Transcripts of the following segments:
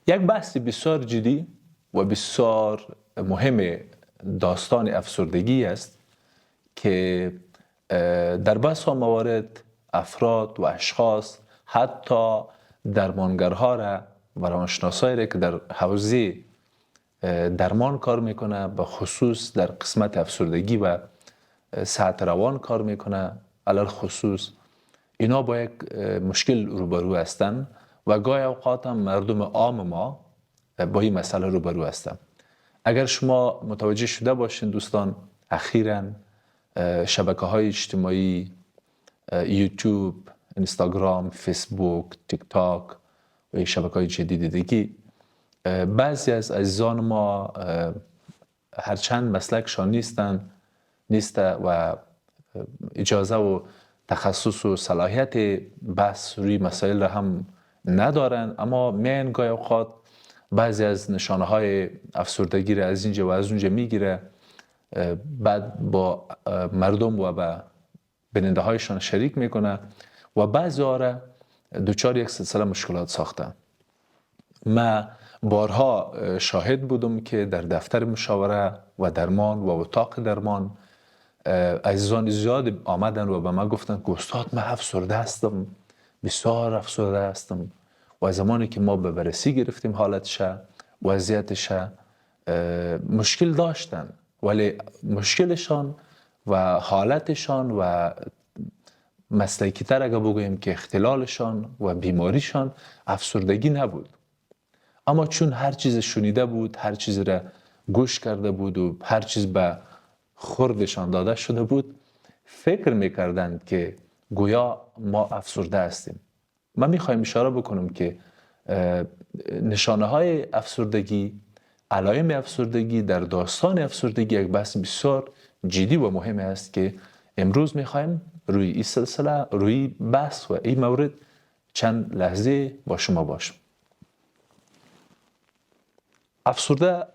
یک بحث بسیار جدی و بسیار مهم داستان افسردگی است که در بسیار موارد افراد و اشخاص حتی درمانگرها را و روانشناسایی را که در حوزه درمان کار میکنه به خصوص در قسمت افسردگی و صحت روان کار میکنه علل خصوص اینا با یک مشکل روبرو هستند و گاهی اوقات هم مردم عام ما با این مسئله روبرو هستند. اگر شما متوجه شده باشین دوستان، اخیراً شبکه‌های اجتماعی یوتیوب، اینستاگرام، فیسبوک، تیک تاک و شبکه‌های جدید دیگه بعضی از عزیزان ما هرچند مسلکشان نیست و اجازه و تخصص و صلاحیت بحث روی مسائل را هم ندارن، اما میان گاهی اوقات بعضی از نشانه های افسردگی را از اینجا و از اونجا میگیره، بعد با مردم و با بیننده هایشان شریک میکنه و بعضی ها را دوچار یک سلسله مشکلات ساخته. من بارها شاهد بودم که در دفتر مشاوره و درمان و اتاق درمان عزیزان زیاد آمدن و به من گفتن که استاد من افسرده هستم، بسیار افسرده هستم. و زمانی که ما به بررسی گرفتیم حالتش، وضعیتش، مشکل داشتن، ولی مشکلشان و حالتشان و مسلکی تر اگه بگوییم که اختلالشان و بیماریشان افسردگی نبود، اما چون هر چیز شنیده بود، هر چیز را گوش کرده بود و هر چیز به خوردشان داده شده بود، فکر میکردند که گویا ما افسرده هستیم. من میخوایم اشاره بکنم که نشانه های افسردگی، علائم افسردگی در داستان افسردگی یک بحث بسیار جدی و مهم است که امروز میخوایم روی این سلسله، روی بحث و این مورد چند لحظه با شما باشم. افسرده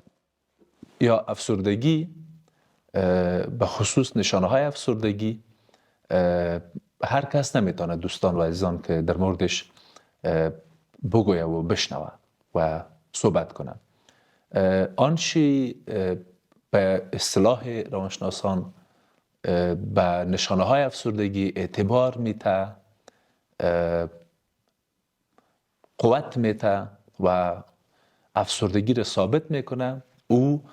یا افسردگی، به خصوص نشانه های افسردگی، هر کس نمیتونه دوستان و عزیزان که در موردش بگویه و بشنوه و صحبت کنه. آنچه به اصطلاح روانشناسان به نشانه های افسردگی اعتبار میته، قوت میته و افسردگی را ثابت میکنه، او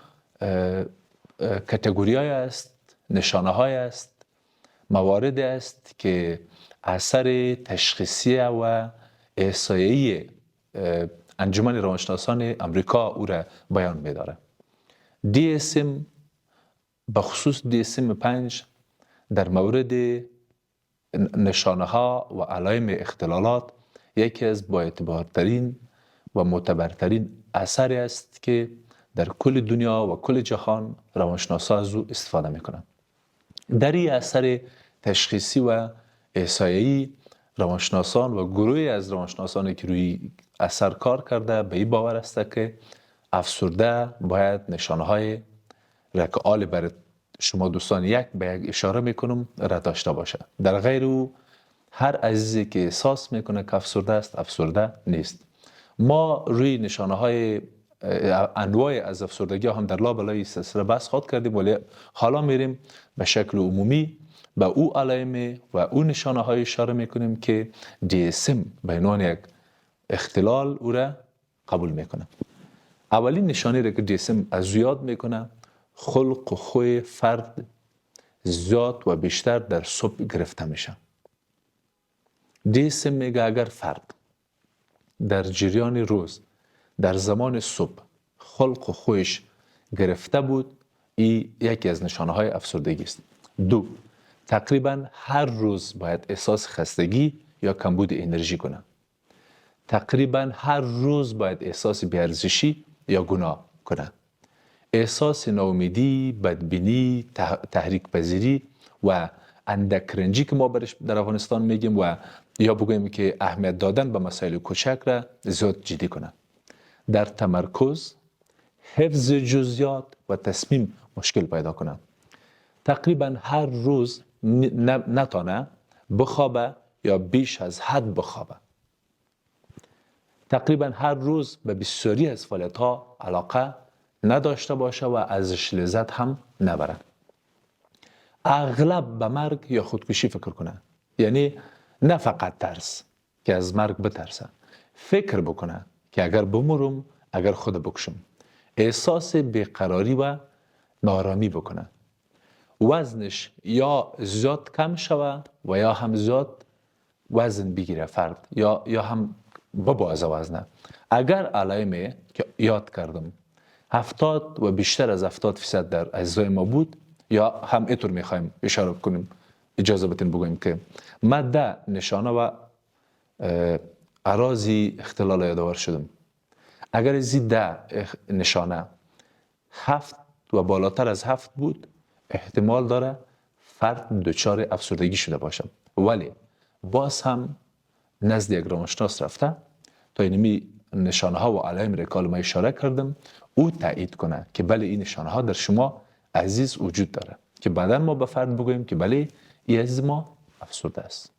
کاتگوری های است، نشانه های است، موارد است که اثر تشخیصی و احصایه‌ای انجمن روانشناسان امریکا او را بیان می‌داره. DSM به خصوص DSM 5 در مورد نشانه ها و علائم اختلالات یکی از با اعتبارترین و معتبرترین اثری است که در کل دنیا و کل جهان روانشناسان از او استفاده میکنند. در این اثر تشخیصی و احصایه‌ای روانشناسان و گروهی از روانشناسانی که روی اثر کار کرده به این باور است که افسرده باید نشانه‌های را که آل بر شما دوستان یک به یک اشاره میکنم را داشته باشه. در غیر او هر عزیزی که احساس میکنه که افسرده است، افسرده نیست. ما روی نشانه‌های انواع از افسردگی هم در لابلای سلسله بحث خود کردیم، ولی حالا میریم به شکل عمومی به او علائم و او نشانه های اشاره میکنیم که DSM به عنوان یک اختلال او را قبول میکنه. اولین نشانه را که DSM از یاد میکنه، خلق و خوی فرد زیاد و بیشتر در صبح گرفته میشه. DSM میگه اگر فرد در جریان روز در زمان صبح خلق و خویش گرفته بود، این یکی از نشانه های افسردگی است. 2. تقریبا هر روز باید احساس خستگی یا کمبود انرژی کنه. تقریبا هر روز باید احساس بی‌ارزشی یا گناه کنه. احساس ناامیدی، بدبینی، تحریک پذیری و اندک رنجی که ما برش در افغانستان میگیم و یا بگوییم که اهمیت دادن به مسائل کوچک را زیاد جدی کنه. در تمرکز، حفظ جزئیات و تصمیم مشکل پیدا کنه. تقریبا هر روز نتانه بخوابه یا بیش از حد بخوابه. تقریبا هر روز به بسیاری از فعالیت ها علاقه نداشته باشه و ازش لذت هم نبره. اغلب به مرگ یا خودکشی فکر کنه. یعنی نه فقط ترس که از مرگ بترسه، فکر بکنه که اگر بمرم، اگر خود بکشم. احساس بیقراری و نارامی بکنه. وزنش یا زیاد کم شوه و یا هم زیاد وزن بگیره فرد یا هم ببازه وزنه. اگر علائمی که یاد کردم 70 و بیشتر از 70% در اجزای ما بود، یا هم اینطور میخوایم اشاره کنیم، اجازه بتین بگویم که ماده نشانه و اراضی اختلال یادآور شدم. اگر از ده نشانه 7 و بالاتر از 7 بود، احتمال داره فرد دچار افسردگی شده باشه. ولی باز هم نزد یک روانشناس رفته تا اینمی نشانه ها و علائم را که ما اشاره کردم او تایید کنه که بله این نشانه ها در شما عزیز وجود داره، که بعدا ما به فرد بگوییم که بله این از ما افسرده است.